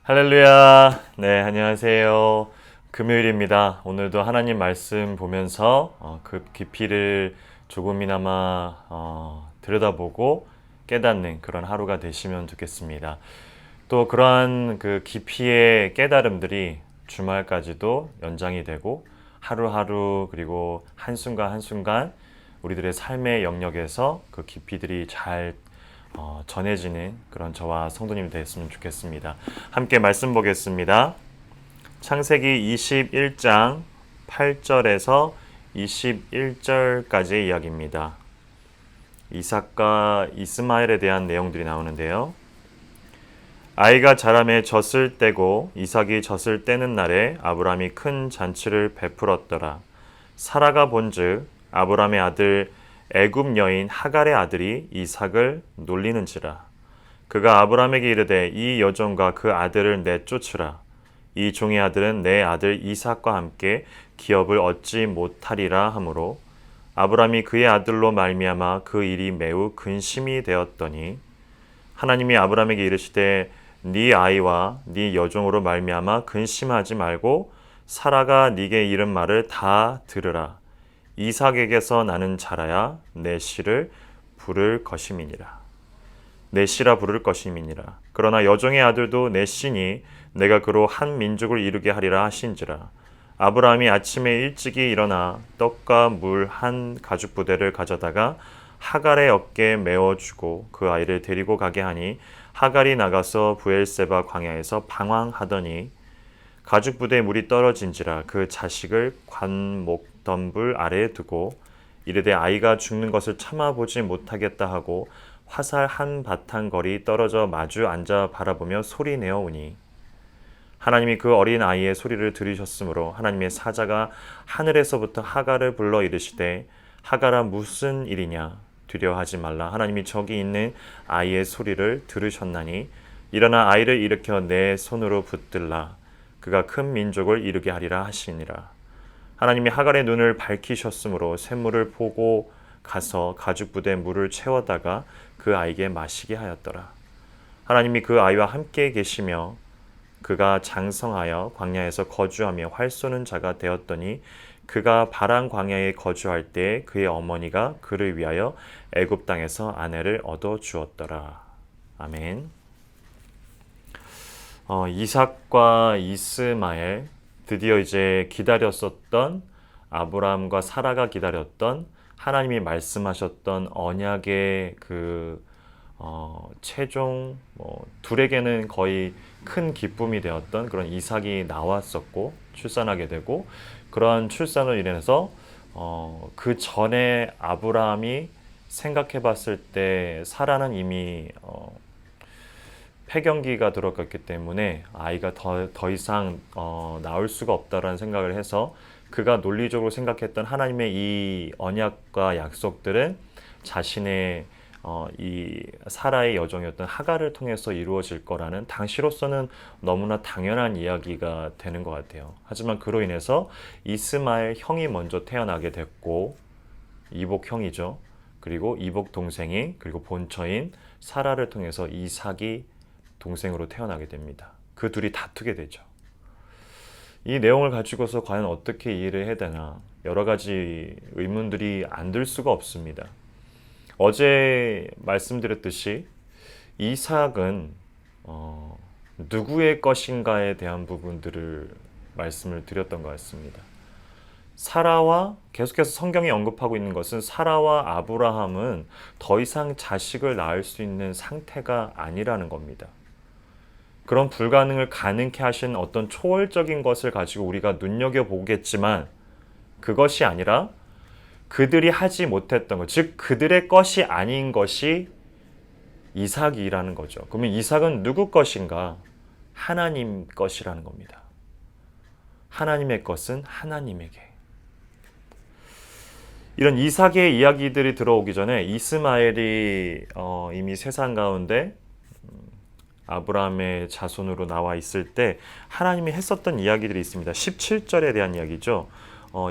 할렐루야. 네, 안녕하세요. 금요일입니다. 오늘도 하나님 말씀 보면서 그 깊이를 조금이나마 들여다보고 깨닫는 그런 하루가 되시면 좋겠습니다. 또 그러한 그 깊이의 깨달음들이 주말까지도 연장이 되고 하루하루 그리고 한순간 한순간 우리들의 삶의 영역에서 그 깊이들이 잘 전해지는 그런 저와 성도님이 됐으면 좋겠습니다. 함께 말씀 보겠습니다. 창세기 21장 8절에서 21절까지의 이야기입니다. 이삭과 이스마엘에 대한 내용들이 나오는데요. 아이가 자라매 젖을 떼고 이삭이 젖을 떼는 날에 아브라함이 큰 잔치를 베풀었더라. 사라가 본즉 아브라함의 아들 애굽 여인 하갈의 아들이 이삭을 놀리는지라. 그가 아브라함에게 이르되 이 여종과 그 아들을 내쫓으라. 이 종의 아들은 내 아들 이삭과 함께 기업을 얻지 못하리라 하므로 아브라함이 그의 아들로 말미암아 그 일이 매우 근심이 되었더니 하나님이 아브라함에게 이르시되 네 아이와 네 여종으로 말미암아 근심하지 말고 사라가 네게 이른 말을 다 들으라. 이삭에게서 나는 자라야 내 씨를 부를 것임이니라. 내 씨라 부를 것임이니라. 그러나 여종의 아들도 내 씨니 내가 그로 한 민족을 이루게 하리라 하신지라. 아브라함이 아침에 일찍이 일어나 떡과 물 한 가죽 부대를 가져다가 하갈의 어깨에 메어주고 그 아이를 데리고 가게 하니 하갈이 나가서 부엘세바 광야에서 방황하더니 가죽 부대에 물이 떨어진지라. 그 자식을 관목덤불 아래에 두고 이르되 아이가 죽는 것을 참아보지 못하겠다 하고 화살 한 바탕 거리 떨어져 마주 앉아 바라보며 소리내어 오니 하나님이 그 어린 아이의 소리를 들으셨으므로 하나님의 사자가 하늘에서부터 하갈을 불러 이르시되 하갈아 무슨 일이냐 두려워하지 말라. 하나님이 저기 있는 아이의 소리를 들으셨나니 일어나 아이를 일으켜 내 손으로 붙들라. 그가 큰 민족을 이루게 하리라 하시니라. 하나님이 하갈의 눈을 밝히셨으므로 샘물을 보고 가서 가죽 부대에 물을 채워다가 그 아이에게 마시게 하였더라. 하나님이 그 아이와 함께 계시며 그가 장성하여 광야에서 거주하며 활 쏘는 자가 되었더니 그가 바란 광야에 거주할 때 그의 어머니가 그를 위하여 애굽 땅에서 아내를 얻어 주었더라. 아멘. 이삭과 이스마엘, 드디어 이제 기다렸었던 아브라함과 사라가 기다렸던 하나님이 말씀하셨던 언약의 최종 둘에게는 거의 큰 기쁨이 되었던 그런 이삭이 나왔었고 출산하게 되고 그러한 출산으로 인해서 그 전에 아브라함이 생각해 봤을 때 사라는 이미 폐경기가 들어갔기 때문에 아이가 더 이상 나올 수가 없다라는 생각을 해서 그가 논리적으로 생각했던 하나님의 이 언약과 약속들은 자신의 이 사라의 여종이었던 하갈을 통해서 이루어질 거라는 당시로서는 너무나 당연한 이야기가 되는 것 같아요. 하지만 그로 인해서 이스마엘 형이 먼저 태어나게 됐고 이복 형이죠. 그리고 이복 동생이 그리고 본처인 사라를 통해서 이삭이 동생으로 태어나게 됩니다. 그 둘이 다투게 되죠. 이 내용을 가지고서 과연 어떻게 이해를 해야 되나 여러 가지 의문들이 안 들 수가 없습니다. 어제 말씀드렸듯이 이삭은 누구의 것인가에 대한 부분들을 말씀을 드렸던 것 같습니다. 사라와 계속해서 성경이 언급하고 있는 것은 사라와 아브라함은 더 이상 자식을 낳을 수 있는 상태가 아니라는 겁니다. 그런 불가능을 가능케 하신 어떤 초월적인 것을 가지고 우리가 눈여겨보겠지만 그것이 아니라 그들이 하지 못했던 것, 즉 그들의 것이 아닌 것이 이삭이라는 거죠. 그러면 이삭은 누구 것인가? 하나님 것이라는 겁니다. 하나님의 것은 하나님에게. 이런 이삭의 이야기들이 들어오기 전에 이스마엘이 이미 세상 가운데 아브라함의 자손으로 나와 있을 때 하나님이 했었던 이야기들이 있습니다. 17절에 대한 이야기죠.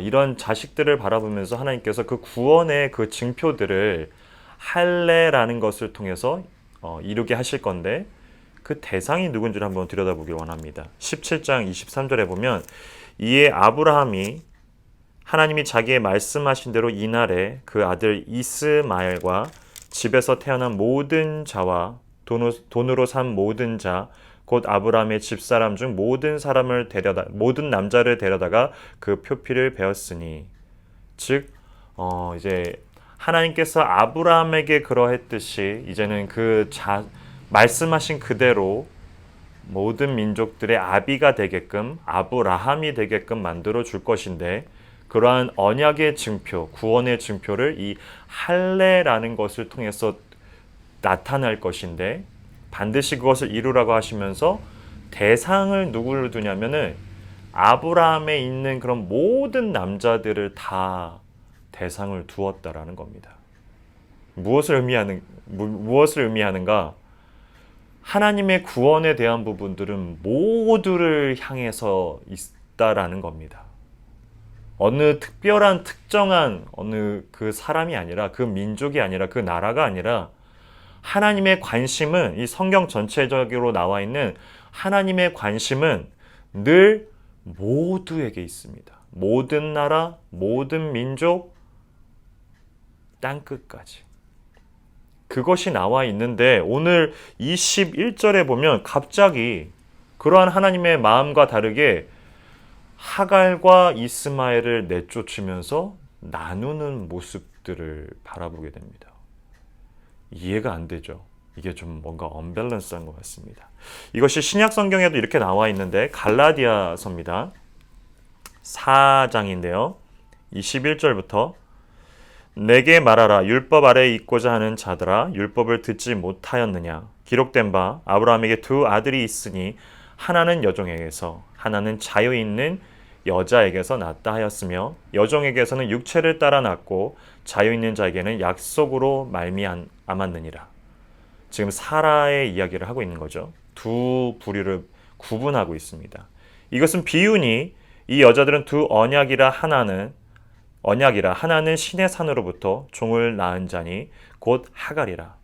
이런 자식들을 바라보면서 하나님께서 그 구원의 그 증표들을 할례라는 것을 통해서 이루게 하실 건데 그 대상이 누군지를 한번 들여다보길 원합니다. 17장 23절에 보면 이에 아브라함이 하나님이 자기의 말씀하신 대로 이날에 그 아들 이스마엘과 집에서 태어난 모든 자와 돈으로 산 모든 자 곧 아브라함의 집사람 중 모든 남자를 데려다가 그 표피를 베었으니 즉 이제 하나님께서 아브라함에게 그러했듯이 이제는 말씀하신 그대로 모든 민족들의 아비가 되게끔 아브라함이 되게끔 만들어 줄 것인데 그러한 언약의 증표, 구원의 증표를 이 할례라는 것을 통해서 나타날 것인데 반드시 그것을 이루라고 하시면서 대상을 누구를 두냐면은 아브라함에 있는 그런 모든 남자들을 다 대상을 두었다라는 겁니다. 무엇을 의미하는가? 하나님의 구원에 대한 부분들은 모두를 향해서 있다라는 겁니다. 어느 특별한 특정한 어느 그 사람이 아니라 그 민족이 아니라 그 나라가 아니라 하나님의 관심은 이 성경 전체적으로 나와 있는 하나님의 관심은 늘 모두에게 있습니다. 모든 나라, 모든 민족, 땅끝까지. 그것이 나와 있는데 오늘 21절에 보면 갑자기 그러한 하나님의 마음과 다르게 하갈과 이스마엘을 내쫓으면서 나누는 모습들을 바라보게 됩니다. 이해가 안 되죠. 이게 좀 뭔가 언밸런스한 것 같습니다. 이것이 신약 성경에도 이렇게 나와 있는데 갈라디아서입니다. 4장인데요. 21절부터 내게 말하라 율법 아래에 있고자 하는 자들아 율법을 듣지 못하였느냐 기록된 바 아브라함에게 두 아들이 있으니 하나는 여종에게서 하나는 자유 있는 여자에게서 낳았다 하였으며 여종에게서는 육체를 따라 낳고 자유 있는 자에게는 약속으로 말미암았느니라. 지금 사라의 이야기를 하고 있는 거죠. 두 부류를 구분하고 있습니다. 이것은 비유니 이 여자들은 두 언약이라 하나는 신의 산으로부터 종을 낳은 자니 곧 하갈이라.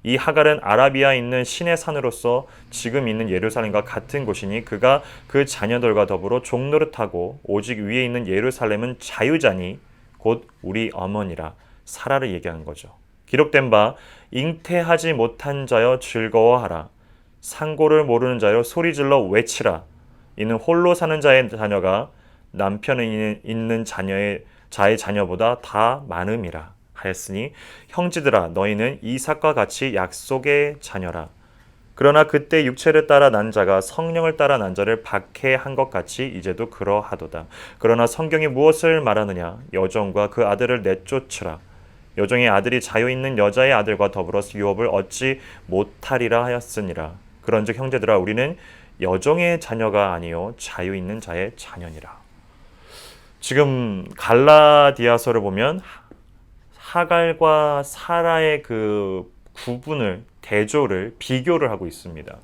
이 하갈은 아라비아에 있는 신의 산으로서 지금 있는 예루살렘과 같은 곳이니 그가 그 자녀들과 더불어 종노릇하고 오직 위에 있는 예루살렘은 자유자니 곧 우리 어머니라. 사라를 얘기하는 거죠. 기록된 바 잉태하지 못한 자여 즐거워하라. 상고를 모르는 자여 소리질러 외치라. 이는 홀로 사는 자의 자녀가 남편이 있는 자의 자녀보다 다 많음이라. 하였으니 형제들아 너희는 이삭과 같이 약속의 자녀라. 그러나 그때 육체를 따라 난 자가 성령을 따라 난 자를 박해한 것 같이 이제도 그러하도다. 그러나 성경이 무엇을 말하느냐? 여종과 그 아들을 내쫓으라. 여종의 아들이 자유 있는 여자의 아들과 더불어 유업을 얻지 못하리라 하였으니라. 그런즉 형제들아 우리는 여종의 자녀가 아니요 자유 있는 자의 자녀니라. 지금 갈라디아서를 보면 하갈과 사라의 그 구분을 대조를 비교를 하고 있습니다.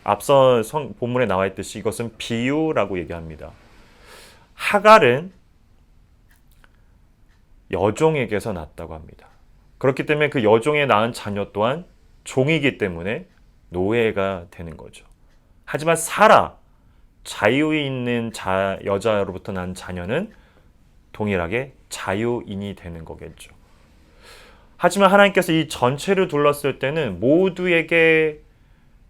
앞서 본문에 나와 있듯이 이것은 비유라고 얘기합니다. 하갈은 여종에게서 낳았다고 합니다. 그렇기 때문에 그 여종에 낳은 자녀 또한 종이기 때문에 노예가 되는 거죠. 하지만 사라, 자유에 있는 여자로부터 난 자녀는 동일하게 자유인이 되는 거겠죠. 하지만 하나님께서 이 전체를 둘렀을 때는 모두에게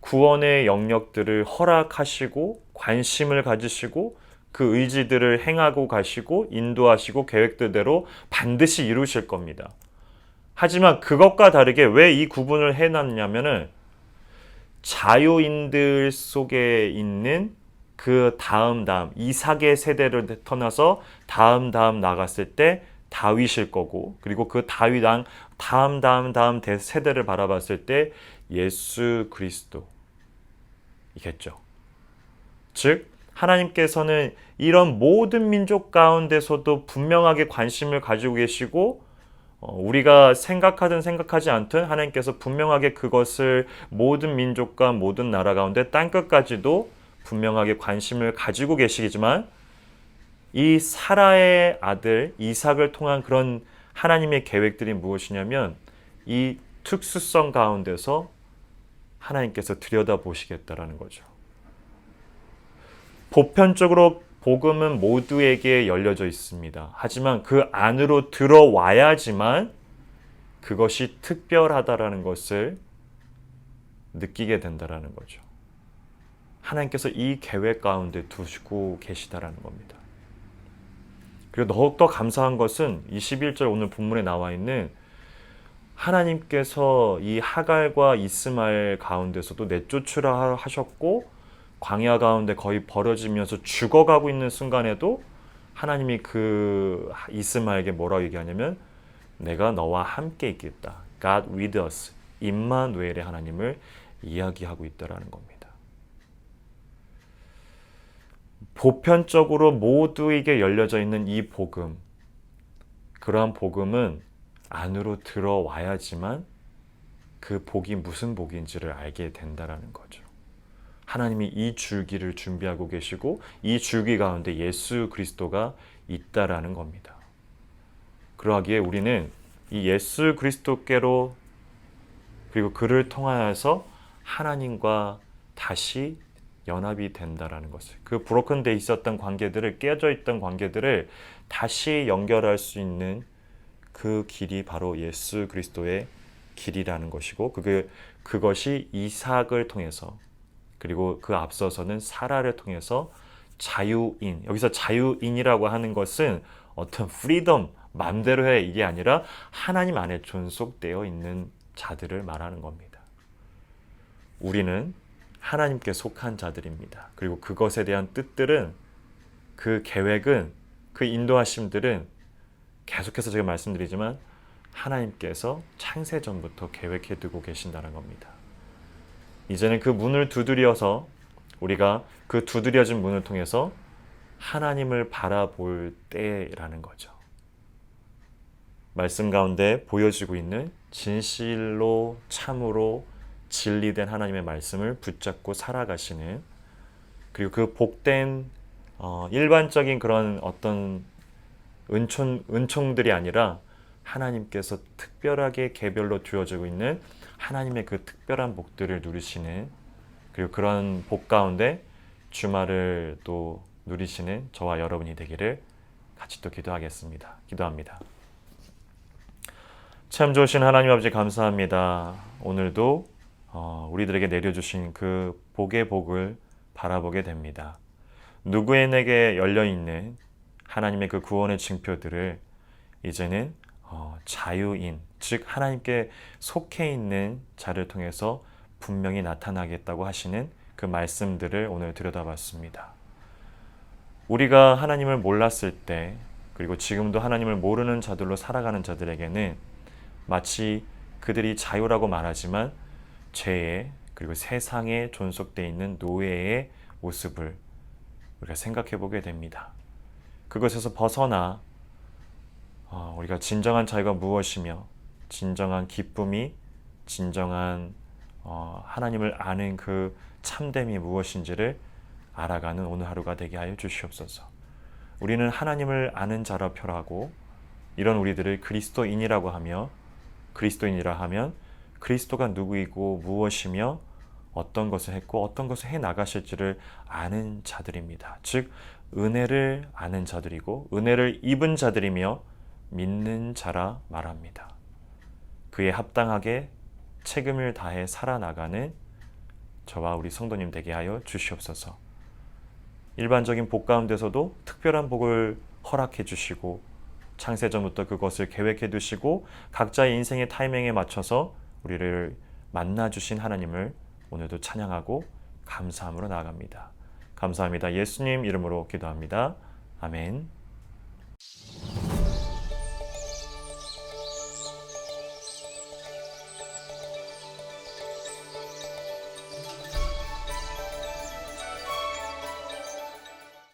구원의 영역들을 허락하시고 관심을 가지시고 그 의지들을 행하고 가시고 인도하시고 계획대로 반드시 이루실 겁니다. 하지만 그것과 다르게 왜 이 구분을 해놨냐면은 자유인들 속에 있는 그 다음 이삭의 세대를 터나서 다음 나갔을 때 다윗일 거고 그리고 그 다윗 다음 세대를 바라봤을 때 예수 그리스도이겠죠. 즉 하나님께서는 이런 모든 민족 가운데서도 분명하게 관심을 가지고 계시고 우리가 생각하든 생각하지 않든 하나님께서 분명하게 그것을 모든 민족과 모든 나라 가운데 땅끝까지도 분명하게 관심을 가지고 계시지만 이 사라의 아들 이삭을 통한 그런 하나님의 계획들이 무엇이냐면 이 특수성 가운데서 하나님께서 들여다보시겠다라는 거죠. 보편적으로 복음은 모두에게 열려져 있습니다. 하지만 그 안으로 들어와야지만 그것이 특별하다라는 것을 느끼게 된다라는 거죠. 하나님께서 이 계획 가운데 두시고 계시다라는 겁니다. 그리고 더욱더 감사한 것은 21절 오늘 본문에 나와 있는 하나님께서 이 하갈과 이스마엘 가운데서도 내쫓으라 하셨고 광야 가운데 거의 벌어지면서 죽어가고 있는 순간에도 하나님이 그 이스마엘에게 뭐라고 얘기하냐면 내가 너와 함께 있겠다. God with us. 임마누엘의 하나님을 이야기하고 있다라는 겁니다. 보편적으로 모두에게 열려져 있는 이 복음, 그러한 복음은 안으로 들어와야지만 그 복이 무슨 복인지를 알게 된다라는 거죠. 하나님이 이 줄기를 준비하고 계시고 이 줄기 가운데 예수 그리스도가 있다라는 겁니다. 그러하기에 우리는 이 예수 그리스도께로 그리고 그를 통하여서 하나님과 다시 연합이 된다라는 것을, 그 브로큰돼 있었던 관계들을, 깨져 있던 관계들을 다시 연결할 수 있는 그 길이 바로 예수 그리스도의 길이라는 것이고, 그것이 이삭을 통해서, 그리고 그 앞서서는 사라를 통해서 자유인, 여기서 자유인이라고 하는 것은 어떤 프리덤, 맘대로 해, 이게 아니라 하나님 안에 존속되어 있는 자들을 말하는 겁니다. 우리는 하나님께 속한 자들입니다. 그리고 그것에 대한 뜻들은, 그 계획은, 그 인도하심들은 계속해서 제가 말씀드리지만 하나님께서 창세전부터 계획해 두고 계신다는 겁니다. 이제는 그 문을 두드려서 우리가 그 두드려진 문을 통해서 하나님을 바라볼 때라는 거죠. 말씀 가운데 보여지고 있는 진실로 참으로 진리된 하나님의 말씀을 붙잡고 살아가시는, 그리고 그 복된 일반적인 그런 어떤 은총들이 아니라 하나님께서 특별하게 개별로 주어지고 있는 하나님의 그 특별한 복들을 누리시는, 그리고 그런 복 가운데 주말을 또 누리시는 저와 여러분이 되기를 같이 또 기도하겠습니다. 기도합니다. 참 좋으신 하나님 아버지 감사합니다. 오늘도 우리들에게 내려주신 그 복의 복을 바라보게 됩니다. 누구에게 열려있는 하나님의 그 구원의 징표들을 이제는 자유인, 즉 하나님께 속해 있는 자를 통해서 분명히 나타나겠다고 하시는 그 말씀들을 오늘 들여다봤습니다. 우리가 하나님을 몰랐을 때, 그리고 지금도 하나님을 모르는 자들로 살아가는 자들에게는 마치 그들이 자유라고 말하지만 죄의, 그리고 세상에 존속되어 있는 노예의 모습을 우리가 생각해 보게 됩니다. 그것에서 벗어나 우리가 진정한 자유가 무엇이며 진정한 기쁨이, 진정한 하나님을 아는 그 참됨이 무엇인지를 알아가는 오늘 하루가 되게 하여 주시옵소서. 우리는 하나님을 아는 자라 표하고 이런 우리들을 그리스도인이라고 하며, 그리스도인이라 하면 그리스도가 누구이고 무엇이며 어떤 것을 했고 어떤 것을 해나가실지를 아는 자들입니다. 즉 은혜를 아는 자들이고 은혜를 입은 자들이며 믿는 자라 말합니다. 그에 합당하게 책임을 다해 살아나가는 저와 우리 성도님 되게 하여 주시옵소서. 일반적인 복 가운데서도 특별한 복을 허락해 주시고 창세전부터 그것을 계획해 두시고 각자의 인생의 타이밍에 맞춰서 우리를 만나주신 하나님을 오늘도 찬양하고 감사함으로 나아갑니다. 감사합니다. 예수님 이름으로 기도합니다. 아멘.